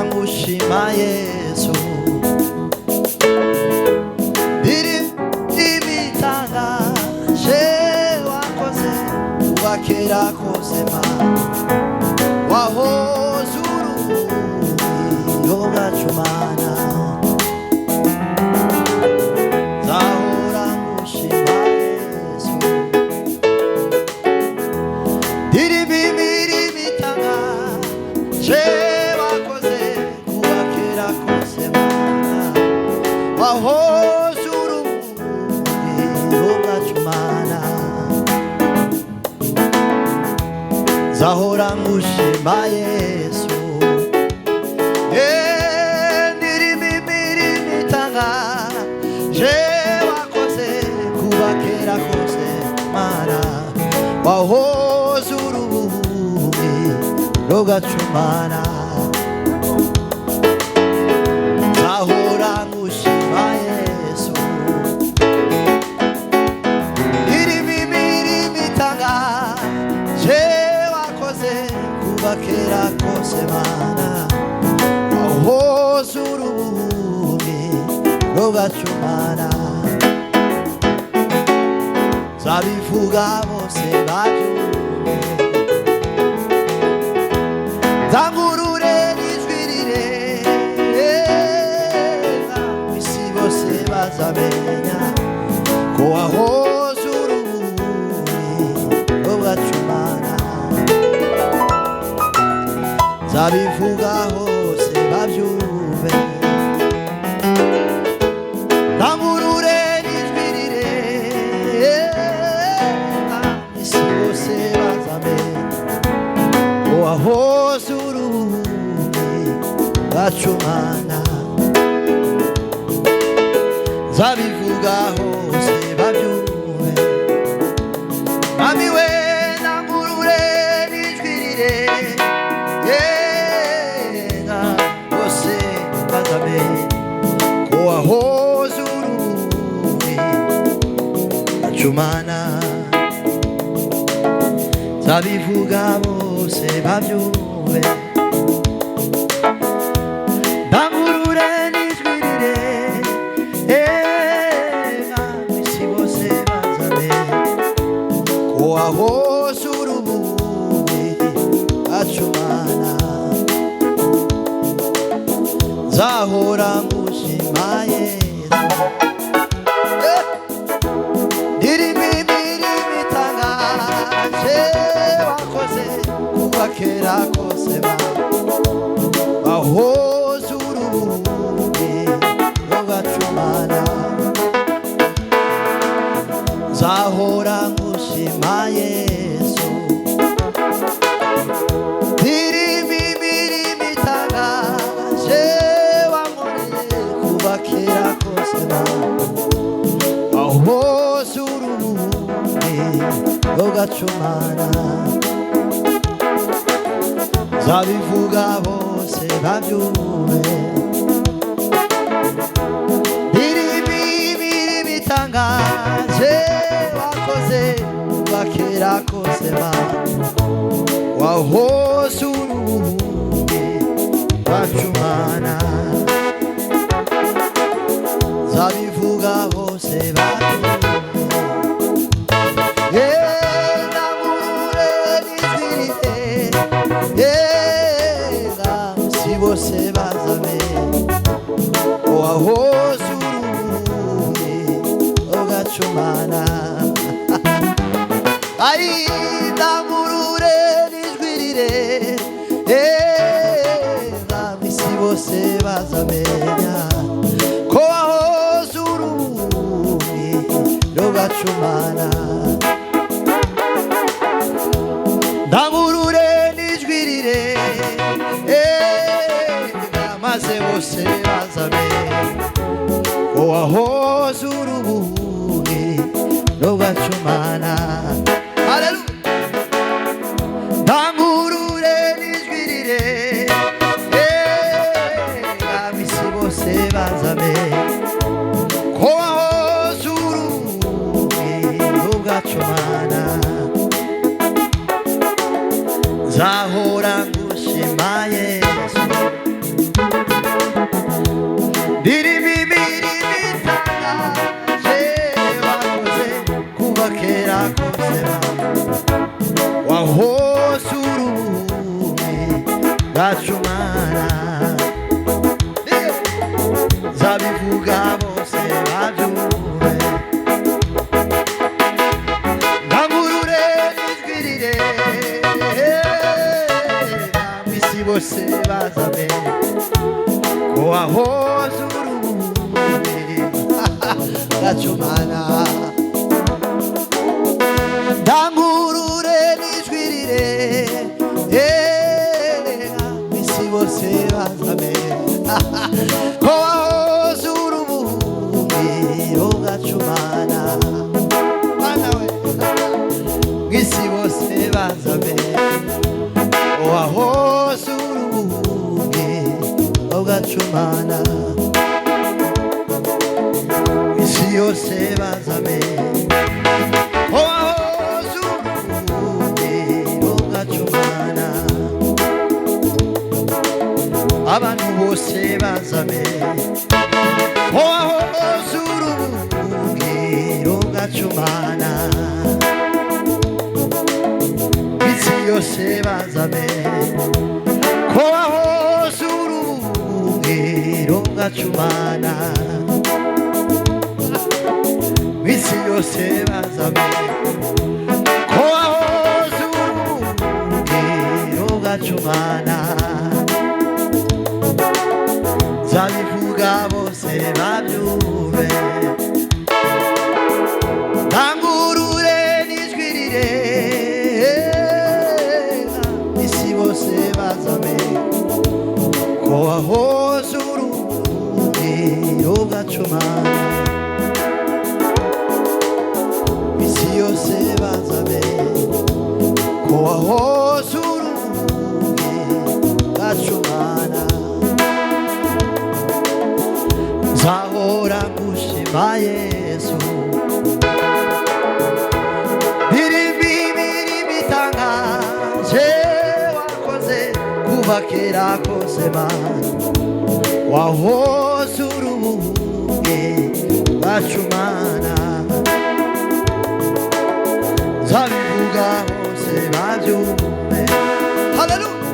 ngushima Yesu imitangaje wakoze kuva kera kose Mana wahoze urugwiro rwacu Mana nzahora ngushima Yesu imirimo itangaje wakoze kuva kera kose Mana wahoze urugwiro rwacu Mana nzahora ngushima Yesu imirimo itangaje wakoze kuva kera kose Mana wahoze urugwiro rwacu Mana nzahora ngushima Yesu imirimo itangaje wakoze kuva kera kose Mana wahoze urugwiro rwacu Mana nzabivuga bose babyumve nzangurure n'ijwi rirenga isi bose bazamenya ko wahoze urugwiro rwacu Mana nzabivuga hose babyumve nzangurure n'ijwi rirenga isi bose bazamenya ko wahoze urugwiro rwacu Mana nzabivuga hose babyumve Mwami we nangurure n'ijwi rirenga bose bazamenye ko wahoze urugwiro rwacu Mana nzabivuga bose babyumve nangurure n'ijwi rirenga isi bose bazamenye ko wahoze urugwiro rwacu Mana nzahora ngushima Yesu imirimo itangaje wakoze kuva kera kose Mana wahoze urugwiro rwacu Mana nzahora ngushima Yesu imirimo itangaje wankoreye kuva kera kose Mana wahoze urugwiro rwacu Mana nzabivuga bose babyumve imirimo itangaje wakoze kuva kera kose Mana wahoze urugwiro rwacu Mana nzabivuga bose babyumve nangurure n'ijwi rirenga isi bose bazamenye ko wahoze urugwiro rwacu Mana ari nangurure n'ijwi rirenga isi bose bazamenya ko wahoze urugwiro rwacu Mana nangurure n'ijwi rirenga maze bose bazamenya ko wahoze urugwiro rwacu Mana nangurure n'ijwi rirenga isi bose bazamenya ko wahoze urugwiro rwacu Mana nzahora ngushima Yesu ugacumana zabivuga bose babyumve ndangurure nijwirire ab'isi bose bazabe ko wahoze urubuye ugacumana ndangurure nijwirire ab'isi bose bazabe ko wahoze urubuye ugacumana mana we mw'isi bose bazabe ko wahoze urubuye ugacumana mw'isi yose bazabe ko wahoze urubuye ugacumana abantu bose bazabe ko wahoze urubuye ugacumana isi yose bazabe ko wahoze urubuye ugacumana isi yose bazabe ko wahoze urubuye ugacumana zabivuga bose babyumve ndangurure nijwirire isi bose bazabe ko wahoze urubuye ugacumana isi yose bazabe ko wahoze urubuye ugacumana nzahora ngushima Yesu ndirimba imirimo itangaje wakoze kuva kera kose mana wahoze urubuye ugacumana nzabivuga bose babyumve haleluya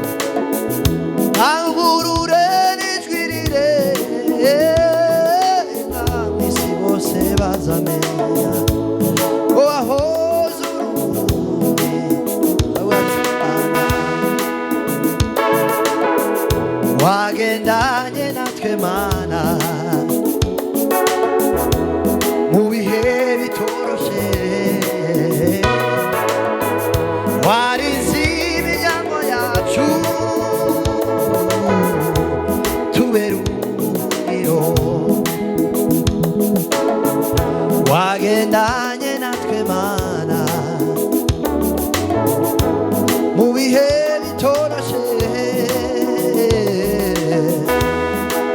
ndangurure nijwirire bazamenya ko wahoze urubuye ugacumana wagendanye natwe mana mu bihe bitoroshe warize imiryango yacu tubera urugero wagendanye natwe mana mu bihe bitoroshe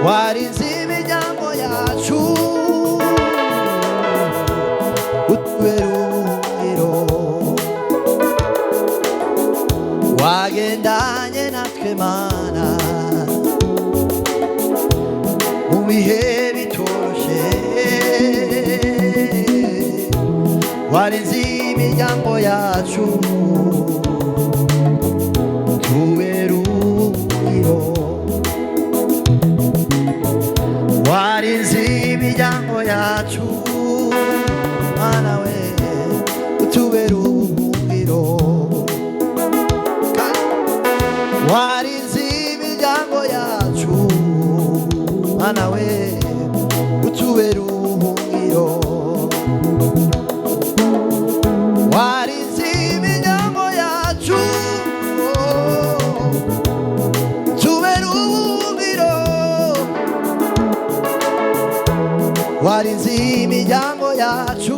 warinze imiryango yacu utubera urugero wagendanye natwe mana mu bihe bitoroshe warinze imiryango yacu tubera urugero warinze imiryango yacu mana we utubera urugero warinze imiryango yacu mana we utubera urugero warinze imiryango yacu tubera urugero warinze imiryango yacu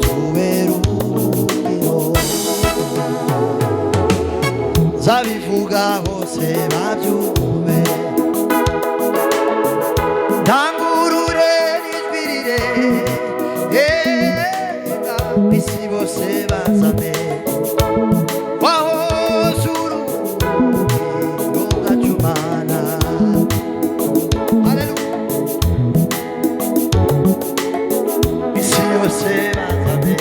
tubera urugero zabivuga bose babyumve ndangurure nijwirire isi bose bazabe wahoze urubuye ugacumana haleluya isi yose bazabe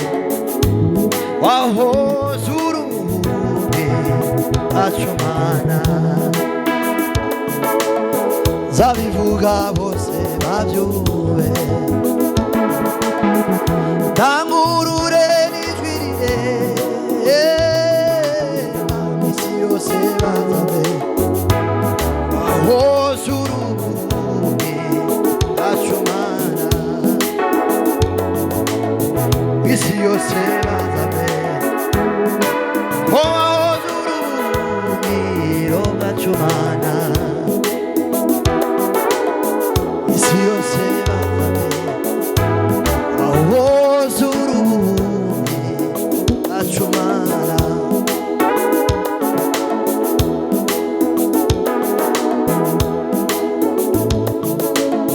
wahoze urubuye bacumana zabivuga bose babyumve tangurure n'ijwi rire isi yose bazabe wahoze urubugi bacumana isi yose bazabe wahoze urubugi bacumana isi yose bazabe wahoze urubugi bacumana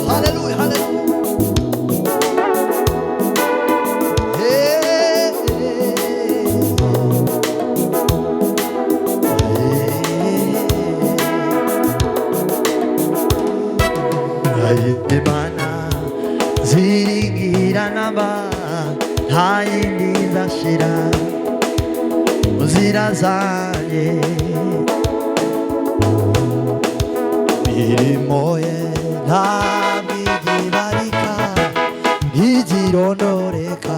Hallelujah, hallelujah. Hey, Imana ziringiranaba nta yindi nzashira mu nzira zanjye imirimo ye ntabwo igibarika ntigirondoreka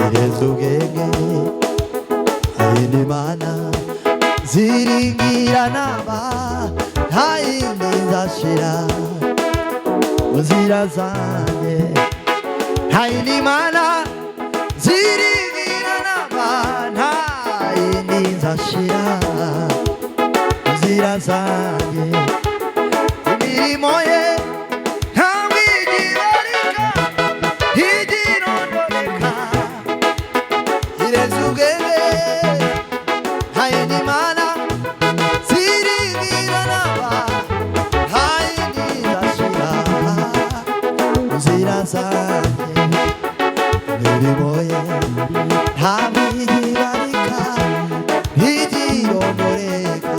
irenze ubwenge ayindi Imana ziringiranaba nta yindi nzashira mu nzira zanjye nta yindi Mana ziringiranaba nta yindi nzashira mu nzira zanjye imirimo ye ntabwo igibarika ntigirondoreka irenze ubwenge nta yindi Mana ziringiranaba nta yindi nzashira mu nzira zanjye imirimo ye ntabwo igibarika ntigirondoreka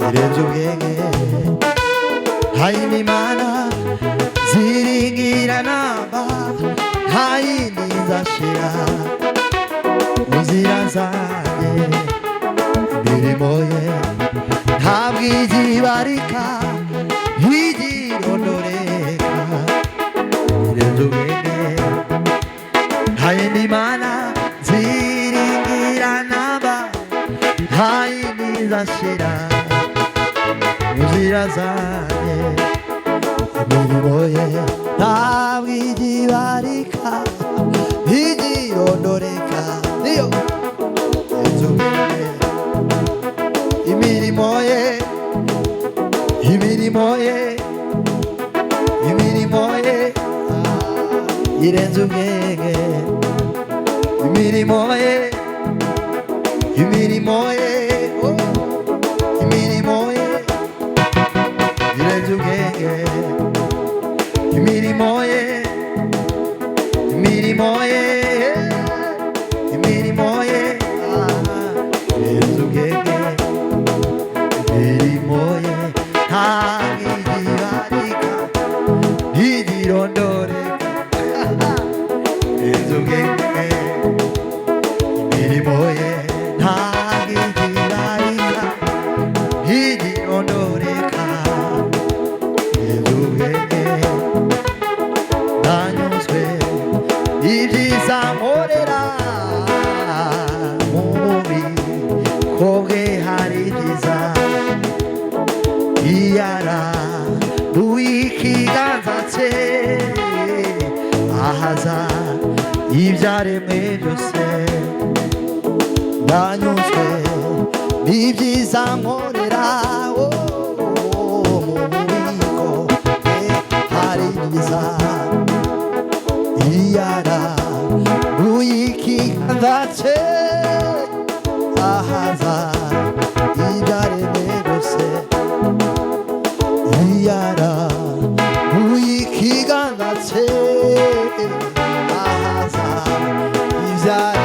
irenze ubwenge nta yindi Mana ziringiranaba nta yindi nzashira mu nzira zanjye imirimo ye ntabwo igibarika ntigirondoreka irenze ubwenge nta yindi Mana ziringiranaba nta yindi nzashira mu nzira zanjye imirimo ye ntabwo igibarika ntigirondoreka niyo irenze ubwenge imirimo ye imirimo ye imirimo ye irenze ubwenge imirimo ye imirimo ye imirimo ye irenze ubwenge imirimo ye imirimo ye imirimo ye irenze ubwenge imirimo ye ntabwo igibarika ntigirondoreka irenze ubwenge imirimo ye ntabwo igibarika ntigirondoreka irenze ubwenge nanyuzwe ibyiza nkorera mu bubiko bwe hari ibyiza iyara uw'ikiganza cye ahaza ibyaremwe byose ndanyuzwe n'ibyiza nkorera mu bubiko bwe hari ibyiza iyara uw'ikiganza cye ahaza ibyaremwe byose iyara uw'ikiganza cye ahaza ibyaremwe